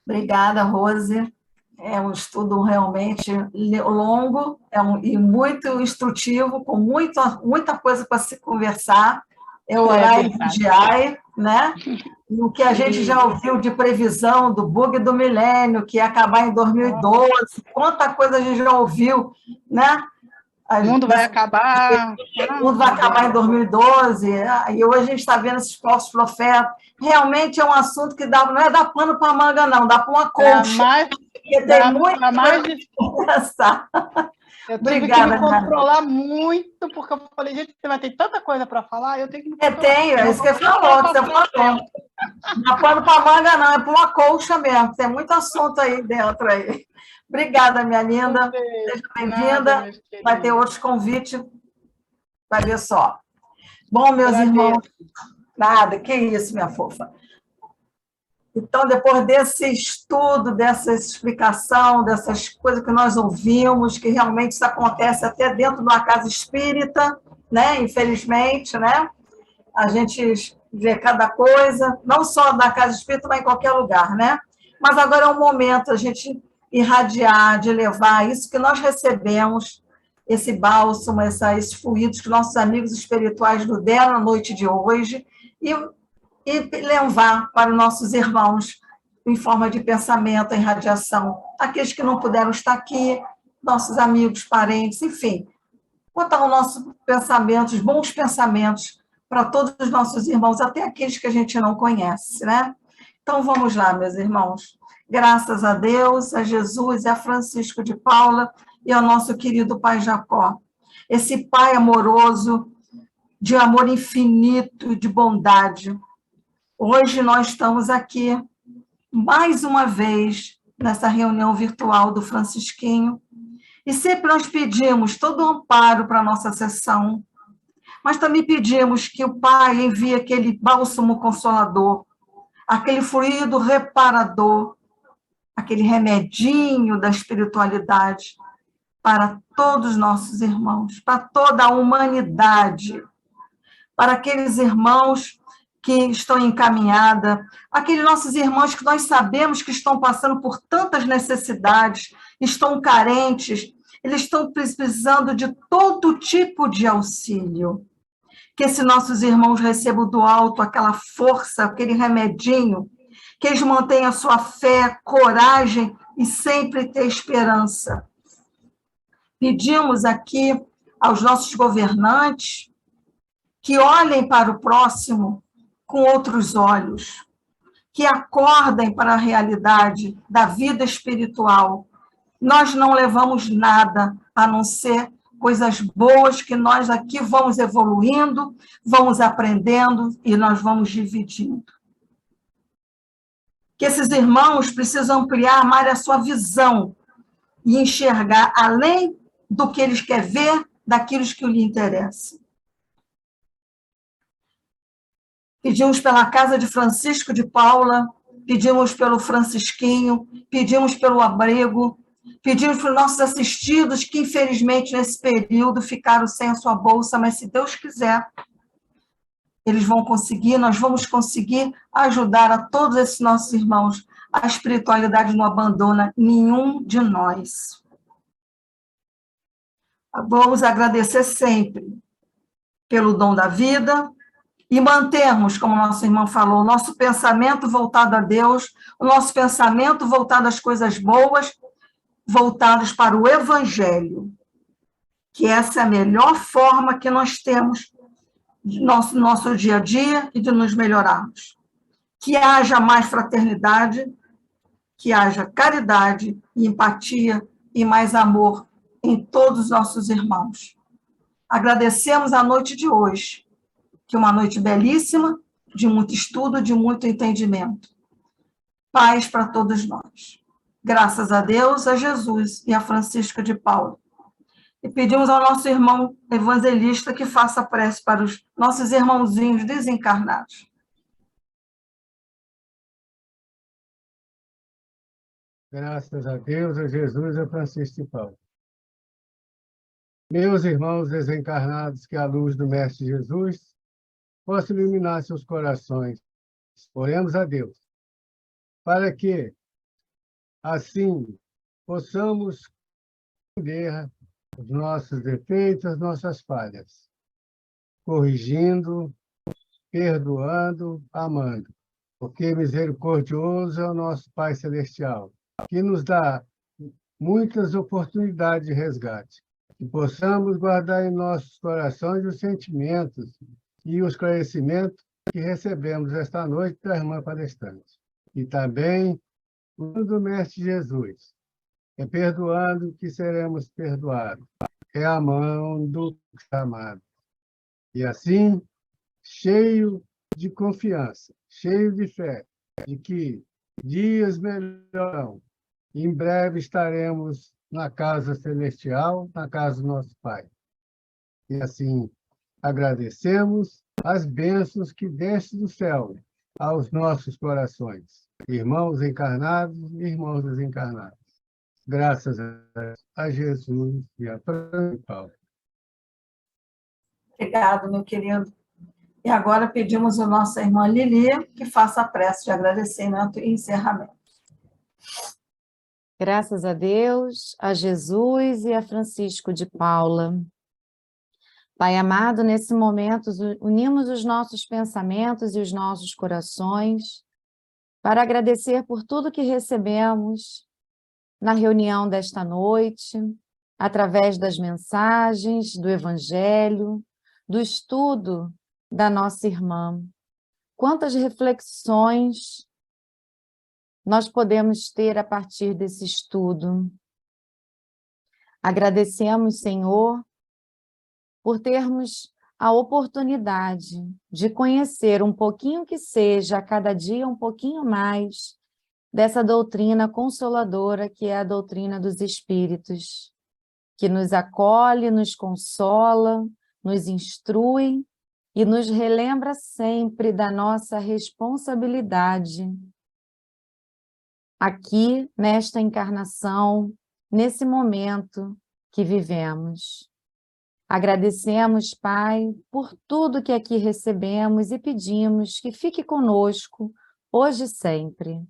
Obrigada, Rose. É um estudo realmente longo e muito instrutivo, com muita coisa para se conversar. É orar e vigiar, né? E o que a gente já ouviu de previsão do bug do milênio, que ia acabar em 2012, quanta coisa a gente já ouviu, né? O mundo vai acabar. O mundo vai acabar em 2012, e hoje a gente está vendo esses falsos profetas. Realmente é um assunto que não é dar pano para manga, não, dá para uma colcha. Porque tem muito mais de conversar. Eu tive que me controlar muito, porque eu falei, gente, você vai ter tanta coisa para falar, eu tenho que me controlar. Tenho, é isso que você falou. Não é pano para manga, não, é para uma colcha mesmo. Tem muito assunto aí dentro aí. Obrigada, minha linda. Seja bem-vinda. Vai ter outros convites. Vai ver só. Bom, meus irmãos. Nada, que isso, minha fofa. Então, depois desse estudo, dessa explicação, dessas coisas que nós ouvimos, que realmente isso acontece até dentro de uma casa espírita, né? Infelizmente, né? A gente vê cada coisa, não só na casa espírita, mas em qualquer lugar, né? Mas agora é o momento a gente irradiar, de levar isso que nós recebemos, esse bálsamo, esses fluidos que nossos amigos espirituais nos deram na noite de hoje, e levar para os nossos irmãos em forma de pensamento, em radiação, aqueles que não puderam estar aqui, nossos amigos, parentes, enfim, botar os nossos pensamentos, bons pensamentos para todos os nossos irmãos, até aqueles que a gente não conhece, né? Então, vamos lá, meus irmãos. Graças a Deus, a Jesus e a Francisco de Paula e ao nosso querido Pai Jacó. Esse Pai amoroso, de amor infinito, de bondade. Hoje nós estamos aqui, mais uma vez, nessa reunião virtual do Francisquinho, e sempre nós pedimos todo o amparo para a nossa sessão, mas também pedimos que o Pai envie aquele bálsamo consolador, aquele fluido reparador, aquele remedinho da espiritualidade para todos os nossos irmãos, para toda a humanidade, para aqueles irmãos que estão encaminhada, aqueles nossos irmãos que nós sabemos que estão passando por tantas necessidades, estão carentes, eles estão precisando de todo tipo de auxílio. Que esses nossos irmãos recebam do alto aquela força, aquele remedinho, que eles mantenham a sua fé, coragem e sempre ter esperança. Pedimos aqui aos nossos governantes que olhem para o próximo com outros olhos, que acordem para a realidade da vida espiritual. Nós não levamos nada a não ser coisas boas que nós aqui vamos evoluindo, vamos aprendendo e nós vamos dividindo. Que esses irmãos precisam ampliar mais a sua visão e enxergar além do que eles querem ver, daquilo que lhe interessa. Pedimos pela casa de Francisco de Paula, pedimos pelo Francisquinho, pedimos pelo abrigo, pedimos para os nossos assistidos que, infelizmente, nesse período ficaram sem a sua bolsa, mas se Deus quiser, eles vão conseguir, nós vamos conseguir ajudar a todos esses nossos irmãos. A espiritualidade não abandona nenhum de nós. Vamos agradecer sempre pelo dom da vida e mantermos, como nosso irmão falou, o nosso pensamento voltado a Deus, o nosso pensamento voltado às coisas boas, voltados para o Evangelho, que essa é a melhor forma que nós temos de nosso dia a dia e de nos melhorarmos. Que haja mais fraternidade, que haja caridade e empatia e mais amor em todos os nossos irmãos. Agradecemos a noite de hoje, que é uma noite belíssima, de muito estudo, de muito entendimento. Paz para todos nós. Graças a Deus, a Jesus e a Francisco de Paula. E pedimos ao nosso irmão evangelista que faça a prece para os nossos irmãozinhos desencarnados. Graças a Deus, a Jesus e a Francisco de Paulo. Meus irmãos desencarnados, que a luz do Mestre Jesus possa iluminar seus corações. Oremos a Deus, para que, assim, possamos entender os nossos defeitos, as nossas falhas, corrigindo, perdoando, amando, porque misericordioso é o nosso Pai Celestial, que nos dá muitas oportunidades de resgate, que possamos guardar em nossos corações os sentimentos e o esclarecimento que recebemos esta noite da irmã palestrante. E também o do Mestre Jesus. É perdoando que seremos perdoados. É amando que é amado. E assim, cheio de confiança, cheio de fé, de que dias melhorarão. Em breve estaremos na casa celestial, na casa do nosso Pai. E assim, agradecemos as bênçãos que desce do céu aos nossos corações, irmãos encarnados e irmãos desencarnados. Graças a Jesus e a Paulo. Obrigado, meu querido. E agora pedimos à nossa irmã Lili que faça a prece de agradecimento e encerramento. Graças a Deus, a Jesus e a Francisco de Paula. Pai amado, nesse momento, unimos os nossos pensamentos e os nossos corações para agradecer por tudo que recebemos na reunião desta noite, através das mensagens, do Evangelho, do estudo da nossa irmã. Quantas reflexões nós podemos ter a partir desse estudo. Agradecemos, Senhor, por termos a oportunidade de conhecer um pouquinho que seja, a cada dia um pouquinho mais, dessa doutrina consoladora que é a doutrina dos Espíritos, que nos acolhe, nos consola, nos instrui e nos relembra sempre da nossa responsabilidade aqui, nesta encarnação, nesse momento que vivemos. Agradecemos, Pai, por tudo que aqui recebemos e pedimos que fique conosco, hoje e sempre.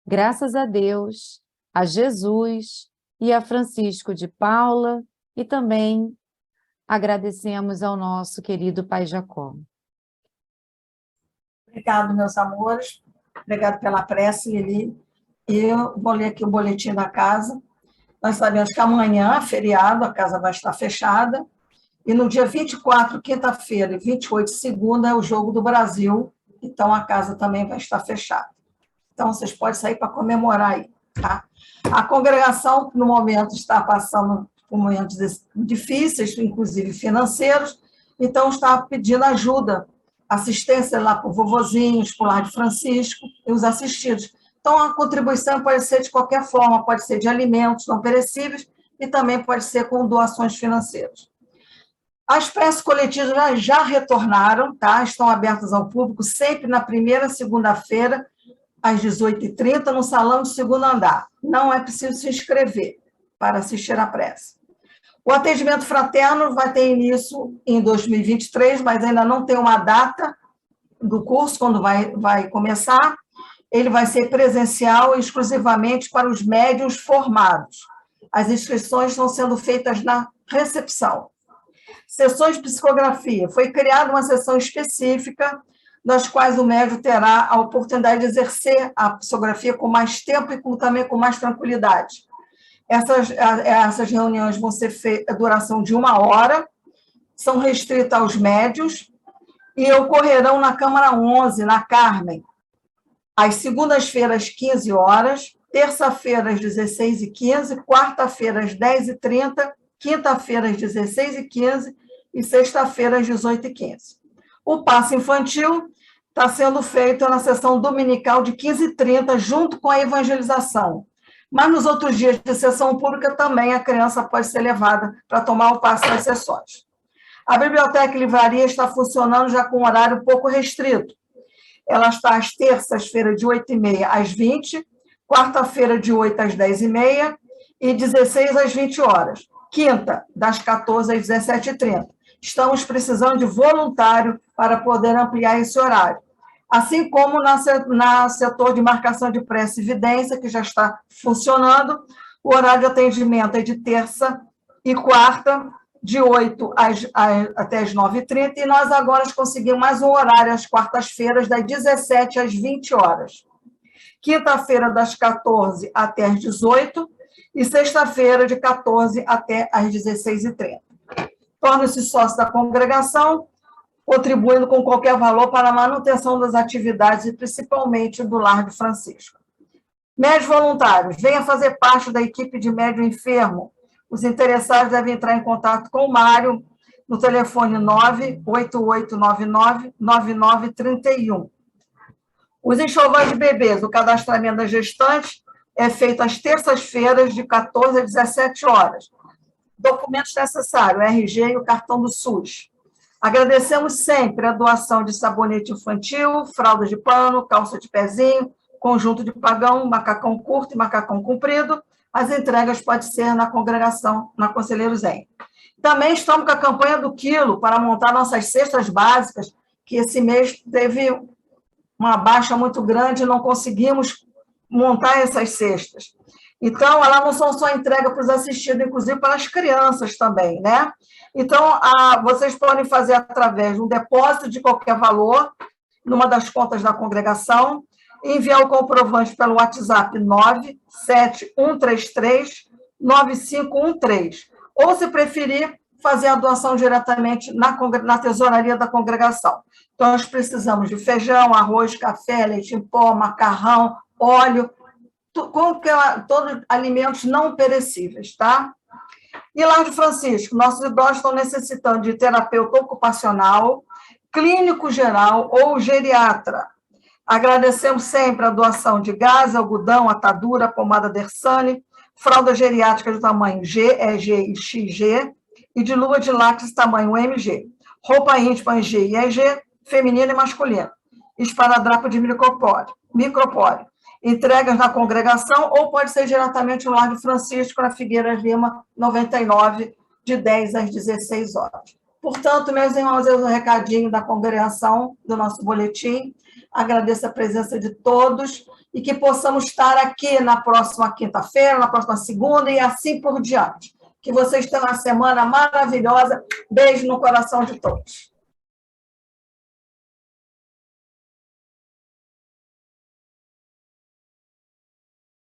Graças a Deus, a Jesus e a Francisco de Paula, e também agradecemos ao nosso querido Pai Jacó. Obrigado, meus amores. Obrigado pela prece, Lili. Eu vou ler aqui o boletim da casa. Nós sabemos que amanhã, feriado, a casa vai estar fechada. E no dia 24, quinta-feira, e 28, segunda, é o Jogo do Brasil. Então, a casa também vai estar fechada. Então, vocês podem sair para comemorar aí. Tá? A congregação, no momento, está passando por momentos difíceis, inclusive financeiros. Então, está pedindo ajuda, assistência lá para o vovozinhos, para o Lar de Francisco e os assistidos. Então, a contribuição pode ser de qualquer forma, pode ser de alimentos não perecíveis e também pode ser com doações financeiras. As preces coletivas já retornaram, tá? Estão abertas ao público sempre na primeira segunda-feira, às 18h30, no salão do segundo andar. Não é preciso se inscrever para assistir à prece. O atendimento fraterno vai ter início em 2023, mas ainda não tem uma data do curso, quando vai começar. Ele vai ser presencial exclusivamente para os médiuns formados. As inscrições estão sendo feitas na recepção. Sessões de psicografia. Foi criada uma sessão específica, nas quais o médium terá a oportunidade de exercer a psicografia com mais tempo e também com mais tranquilidade. Essas reuniões vão ser feitas a duração de 1 hora, são restritas aos médiuns e ocorrerão na Câmara 11, na Carmen, às segundas-feiras, 15 horas, terça-feira, às 16h15, quarta-feira, às 10h30, quinta-feira, às 16h15 e sexta-feira, às 18h15. O passe infantil está sendo feito na sessão dominical de 15h30, junto com a evangelização. Mas nos outros dias de sessão pública também a criança pode ser levada para tomar o passe das sessões. A biblioteca e livraria está funcionando já com um horário um pouco restrito. Ela está às terças-feiras de 8h30 às 20h, quarta-feira de 8 às 10h30 e 16 às 20 horas. Quinta, das 14 às 17h30. Estamos precisando de voluntário para poder ampliar esse horário. Assim como na setor de marcação de prece e evidência, que já está funcionando, o horário de atendimento é de terça e quarta, de 8 até as 9h30, e nós agora conseguimos mais um horário às quartas-feiras, das 17 às 20 horas. Quinta-feira, das 14 até as 18, e sexta-feira, de 14 até as 16h30. Torne-se sócio da congregação, contribuindo com qualquer valor para a manutenção das atividades, e principalmente do Lar de Francisco. Médios voluntários, venha fazer parte da equipe de médio enfermo. Os interessados devem entrar em contato com o Mário no telefone 98899-9931. Os enxovais de bebês, o cadastramento da gestante é feito às terças-feiras, de 14 às 17 horas. Documentos necessários, RG e o cartão do SUS. Agradecemos sempre a doação de sabonete infantil, fralda de pano, calça de pezinho, conjunto de pagão, macacão curto e macacão comprido. As entregas podem ser na congregação, na Conselheiro Zen. Também estamos com a campanha do quilo para montar nossas cestas básicas, que esse mês teve uma baixa muito grande e não conseguimos montar essas cestas. Então, elas não são só entrega para os assistidos, inclusive para as crianças também, né? Então, vocês podem fazer através de um depósito de qualquer valor, numa das contas da congregação, enviar o comprovante pelo WhatsApp 97133-9513. Ou, se preferir, fazer a doação diretamente na tesouraria da congregação. Então, nós precisamos de feijão, arroz, café, leite em pó, macarrão, óleo, todos alimentos não perecíveis, tá? E Lar de Francisco, nossos idosos estão necessitando de terapeuta ocupacional, clínico geral ou geriatra. Agradecemos sempre a doação de gás, algodão, atadura, pomada Dersane, fralda geriátrica de tamanho G, EG e XG, e de luva de látex tamanho MG, roupa íntima G e EG, feminina e masculina, esparadrapo de micropore. Entregas na congregação ou pode ser diretamente no Lar de Francisco, na Figueiras Lima, 99, de 10 às 16 horas. Portanto, meus irmãos, esse é o recadinho da congregação, do nosso boletim. Agradeço a presença de todos e que possamos estar aqui na próxima quinta-feira, na próxima segunda e assim por diante. Que vocês tenham uma semana maravilhosa. Beijo no coração de todos.